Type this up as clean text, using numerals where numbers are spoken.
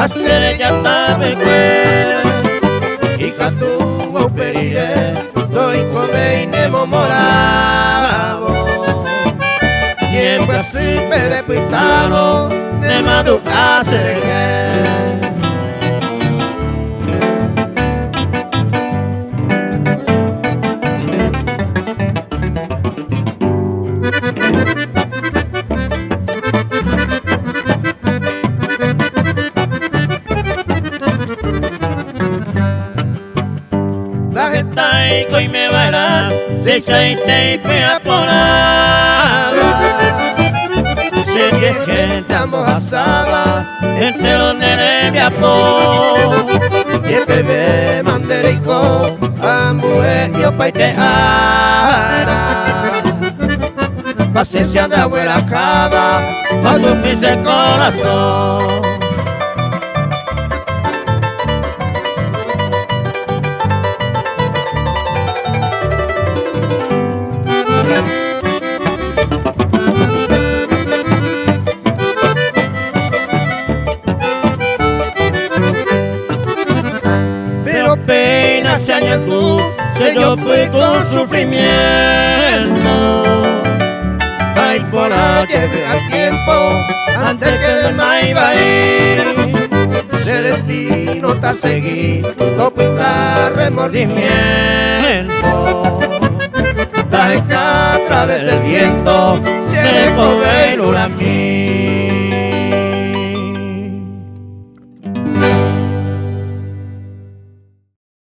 hacer ya tabeque y catuvo perire doy cobeine momoravo y así perepitano de maduca serege. Y me baila, se saite y pega por se llegue estamos asada, entre los nenes me apo, y el bebé manderico, ambue y opaite ara. Paciencia de abuela cava, pa' sufrirse el corazón. Pero pena se añadió, se yo fui con sufrimiento. Ay, por allá lleve al tiempo, antes que de más iba a ir. De destino te seguí, no pinta remordimiento. Deja que a través del viento se recoge el mí.